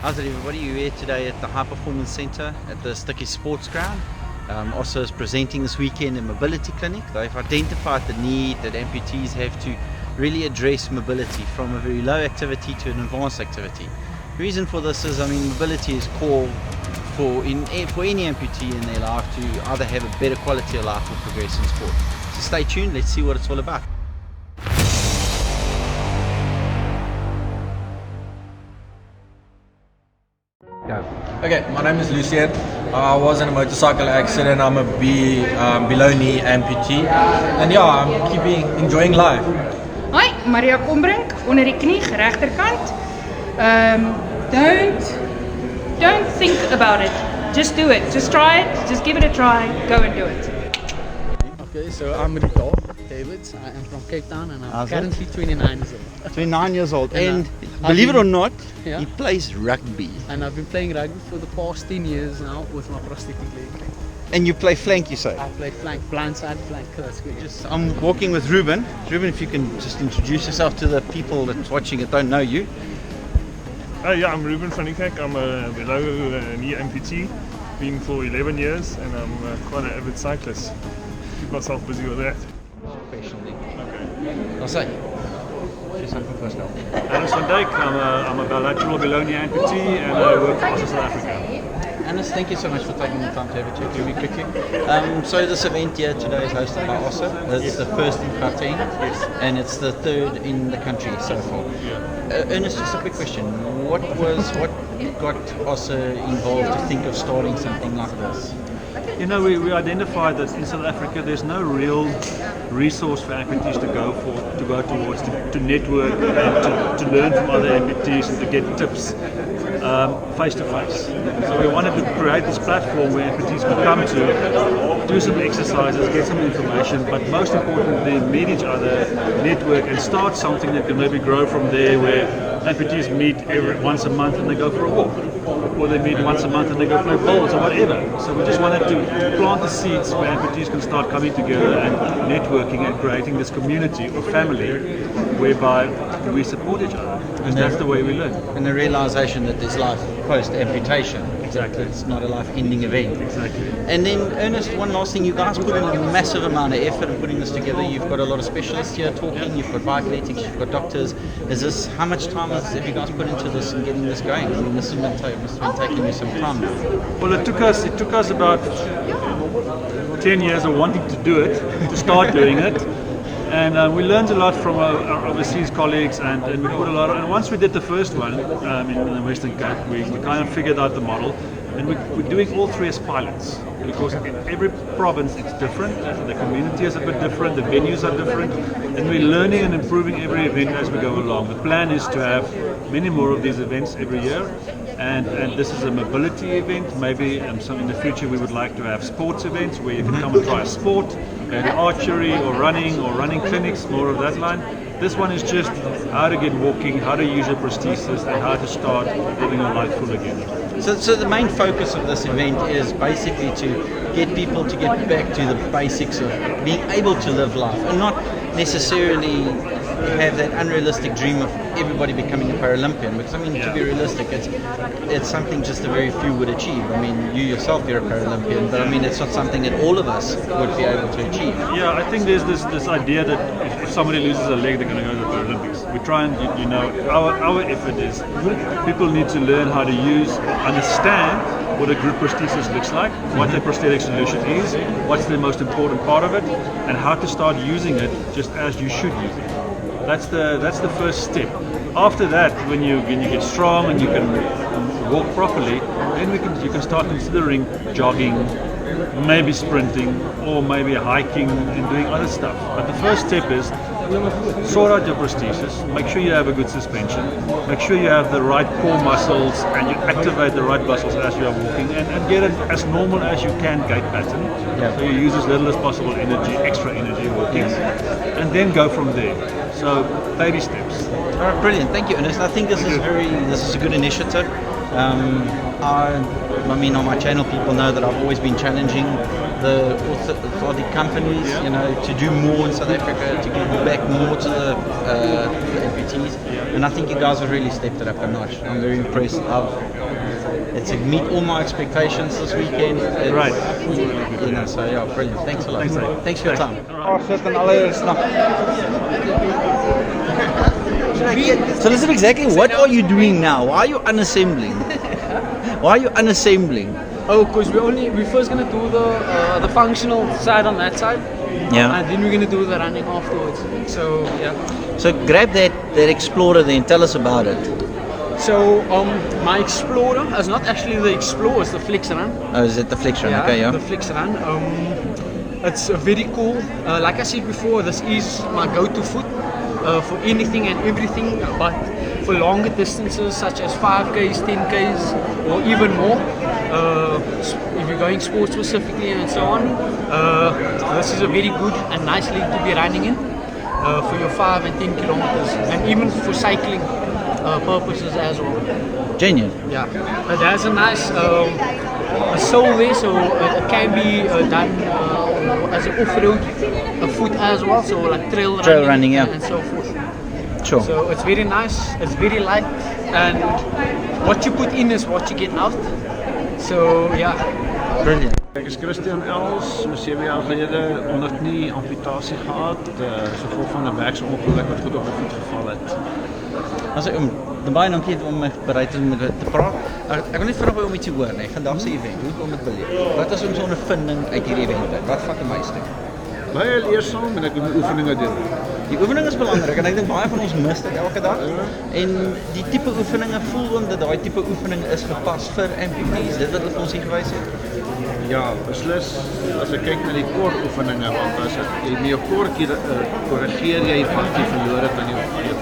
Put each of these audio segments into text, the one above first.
How's it, everybody? We're here today at the High Performance Center at the Tukkies Sports Ground. ÖSSUR is presenting this weekend a mobility clinic. They've identified the need that amputees have to really address mobility from a very low activity to an advanced activity. The reason for this is, mobility is core for any amputee in their life to either have a better quality of life or progress in sport. So stay tuned, let's see what it's all about. Okay, my name is Lucien. I was in a motorcycle accident. I'm a below knee amputee, and yeah, I'm enjoying life. Hi, Maria Kombrink, onder die knie, regterkant. Don't think about it. Just do it. Just try it. Just give it a try. Go and do it. Okay, so I'm Rito David. I am from Cape Town and I'm currently 29 years old. 29 years old, and believe it or not, yeah, he plays rugby. And I've been playing rugby for the past 10 years now with my prosthetic leg. And you play flank, you say? I play flank, blind side flank. That's good. I'm walking with Ruben. Ruben, if you can just introduce yourself to the people that's watching that don't know you. Yeah, I'm Ruben van Niekerk. I'm a below knee amputee, been for 11 years, and I'm quite an avid cyclist. Keep myself busy with that. Professionally. Okay. I'll say. Say something first now. Anis van Dijk, I'm a bilateral below knee amputee, and I work for ÖSSUR South Africa. Anis, thank you so much for taking the time to have a chat with me quickly. So this event here today is hosted by ÖSSUR. It's the first in Gauteng, and it's the third in the country so far. Ernest, just a quick question. What got ÖSSUR involved to think of starting something like this? You know, we identified that in South Africa there's no real resource for amputees to go towards, to network and to learn from other amputees and to get tips face to face. So we wanted to create this platform where amputees could come to, do some exercises, get some information, but most importantly meet each other, network, and start something that can maybe grow from there, where amputees meet once a month and they go for a walk, or they meet once a month and they go play bowls or whatever. So we just wanted to plant the seeds where amputees can start coming together and networking and creating this community or family whereby we support each other, because that's the way we learn. And the realization that there's life post-amputation. Exactly. It's not a life-ending event. Exactly. And then, Ernest, one last thing, you guys put in a massive amount of effort in putting this together. You've got a lot of specialists here talking, you've got bioathletes, you've got doctors. How much time have you guys put into this and getting this going? This must have been taking you some time now. Well, it took us about 10 years of wanting to do it, to start doing it. And we learned a lot from our overseas colleagues, and we put a lot of, and once we did the first one in the Western Cape, we kind of figured out the model, and we're doing all three as pilots, because in every province it's different, the community is a bit different, the venues are different, and we're learning and improving every event as we go along. The plan is to have many more of these events every year, and this is a mobility event. Maybe some in the future we would like to have sports events where you can come and try a sport, maybe archery or running clinics, more of that line. This one is just how to get walking, how to use a prosthesis, and how to start living a life full again. So the main focus of this event is basically to get people to get back to the basics of being able to live life, and not necessarily have that unrealistic dream of everybody becoming a Paralympian, because to be realistic, it's something just a very few would achieve. You yourself, you're a Paralympian, but it's not something that all of us would be able to achieve. Yeah, I think there's this idea that if somebody loses a leg, they're going to go to the Paralympics. We try and, our effort is people need to learn how to understand what a group prosthesis looks like, what the prosthetic solution is, what's the most important part of it, and how to start using it just as you should use it. That's the first step. After that, when you get strong and you can walk properly, then you can start considering jogging, maybe sprinting, or maybe hiking and doing other stuff. But the first step is sort out your prosthesis, make sure you have a good suspension, make sure you have the right core muscles and you activate the right muscles as you are walking, and get it as normal as you can gait pattern. Yeah. So you use as little as possible energy, extra energy walking, and then go from there. So baby steps. All right, brilliant. Thank you, Ernest. I think this is a good initiative. On my channel, people know that I've always been challenging the orthotic companies, you know, to do more in South Africa, to give back more to the amputees. And I think you guys have really stepped it up a notch. I'm very impressed. It's meet all my expectations this weekend. Right. You know, so yeah, brilliant. Thanks a lot. Thanks for your time. So listen, exactly what are you doing now? Why are you unassembling? Why are you unassembling? Oh, because we're first gonna do the functional side on that side. Yeah. And then we're gonna do the running afterwards. So yeah. So grab that Explorer then, tell us about it. So my Explorer is not actually the Explorer, it's the Flex Run. Oh, is it the Flex Run? Yeah, Okay, yeah. the Flex Run. It's very cool. Like I said before, this is my go-to foot for anything and everything, but for longer distances such as 5Ks, 10Ks, or even more. If you're going sport specifically and so on, this is a very good and nice leg to be running in for your 5 and 10 kilometers, and even for cycling purposes as well. Genuine. Yeah, it has a nice sole there, so it can be done as an off-road foot as well, so like trail running, yeah, and so forth. Sure. So it's very nice, it's very light, and what you put in is what you get out. So yeah. Brilliant. Ek is Christian Els, so 7 jaar gelede onder knie amputasie gehad, so gevolg van 'n werksongeluk wat goed op my voet geval het. Also, baie dankie om my bereid te om te praat. Ek wil net vinnig by om iets te hoor, nee. Vandag se event, hoe kom dit beleef? Wat is ons ondervinding uit hierdie event? Wat vat die meeste? Baie leersaam en ek moet oefeninge doen. Die oefening is belangrik en ek dink baie van ons mis dit elke dag. En die tipe oefeninge voel ons dat daai tipe oefening is gepas vir amputees. Dit wat hulle ons hier gewys het. Ja, beslis. As ek kyk na die kor oefeninge, want as jy met jou kortjie korrigeer jy wat jy verloor het aan jou voet.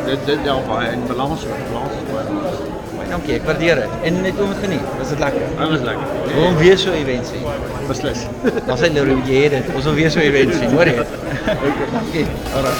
En dit help baie in balans is baie. Dankie, ek waardeer dit. En net om dit geniet. Was dit lekker? Dit was lekker. Ons wil weer so 'n event sien. Beslis. Dan sê Leroy, jy het dit. Ons wil weer so 'n event sien, hoor jy? Dankie. Alright.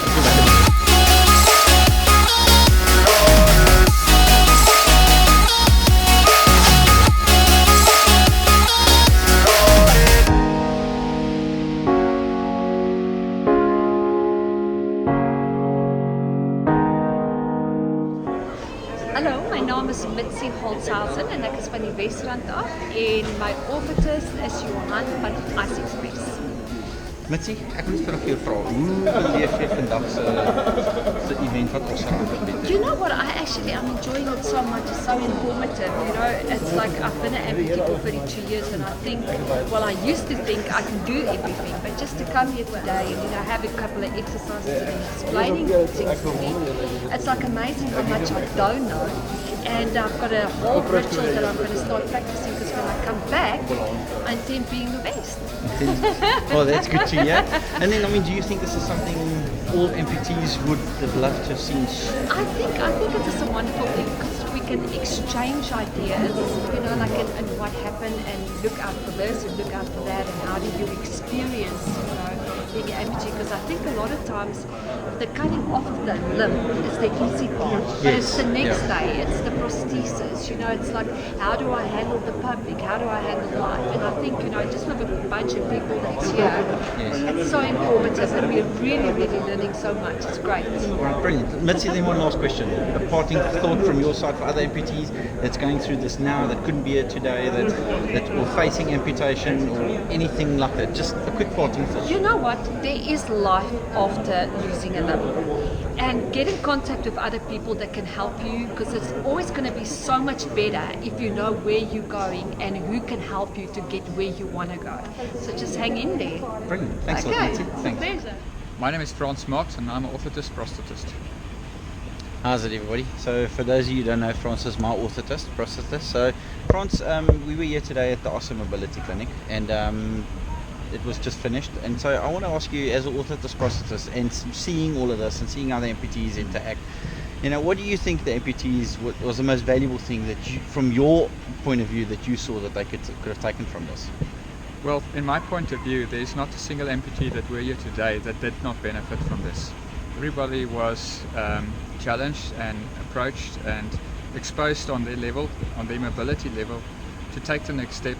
En ek is van die Wesrand af en my orthotist is Johan van Ice Express. Mitsie, ek wil vir jou vra, hoe beleef jy vandag se event wat ons aanbied? You know what, I'm enjoying it so much, it's so informative, you know, it's like I've been an amputee for 32 years and I think, well I used to think I can do everything, but just to come here today and you know, have a couple of exercises and explaining things to me, it's like amazing how much I don't know. And I've got a whole ritual that I'm going to start practicing because when I come back, I intend being the best. Well, that's good to hear. And then, I mean, do you think this is something all amputees would have loved to have seen? I think it is a wonderful thing because we can exchange ideas, you know, like and what happened and look out for this and look out for that and how did you experience, you know, being amputee, because I think a lot of times the cutting off the limb is the easy part, but it's the next day, it's the prosthesis, you know, it's like how do I handle the public, how do I handle life, and I think, you know, just with a bunch of people that's here, it's so informative and we're really learning so much, it's great. Brilliant. Mitzi, then one last question, a parting thought from your side for other amputees that's going through this now, that couldn't be here today, that were facing amputation or anything like that, just a quick parting thought. You know what, there is life after losing a limb, and get in contact with other people that can help you, because it's always going to be so much better if you know where you're going and who can help you to get where you want to go. So just hang in there. Brilliant. Thanks a lot, Mitzi. Thanks. Pleasure. My name is Frans Marks and I'm an orthotist prosthetist. How's it, everybody? So for those of you who don't know, Frans is my orthotist, prosthetist. So Frans, we were here today at the ÖSSUR Mobility Clinic and it was just finished, and so I want to ask you, as an orthotist prosthetist and seeing all of this and seeing how the amputees interact, you know, what do you think the amputees was the most valuable thing that you, from your point of view, that you saw that they could have taken from this? Well, in my point of view, there is not a single amputee that we're here today that did not benefit from this. Everybody was challenged and approached and exposed on their level, on their mobility level, to take the next step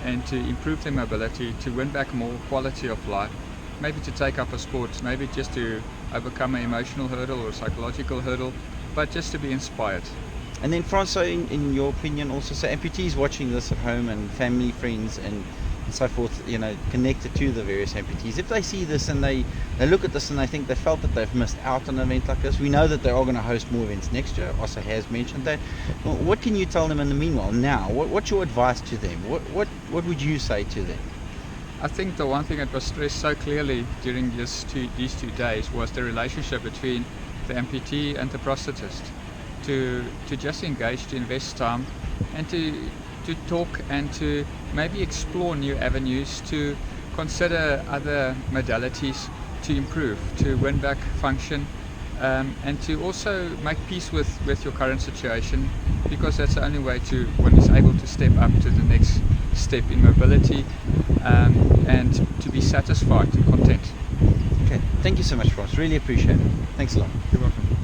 and to improve their mobility, to win back more quality of life, maybe to take up a sport, maybe just to overcome an emotional hurdle or a psychological hurdle, but just to be inspired. And then Francois, in your opinion also, so amputees watching this at home and family, friends and so forth, you know, connected to the various amputees, if they see this and they look at this and they think they felt that they've missed out on an event like this, we know that they are going to host more events next year. ÖSSUR has mentioned that. Well, what can you tell them in the meanwhile now? What's your advice to them? What would you say to them? I think the one thing that was stressed so clearly during these 2 days was the relationship between the amputee and the prosthetist. To just engage, to invest time, and to talk and to maybe explore new avenues, to consider other modalities to improve, to win back function, and to also make peace with your current situation, because that's the only way one is able to step up to the next step in mobility, and to be satisfied and content. Okay, thank you so much, Franz. Really appreciate it. Thanks a lot. You're welcome.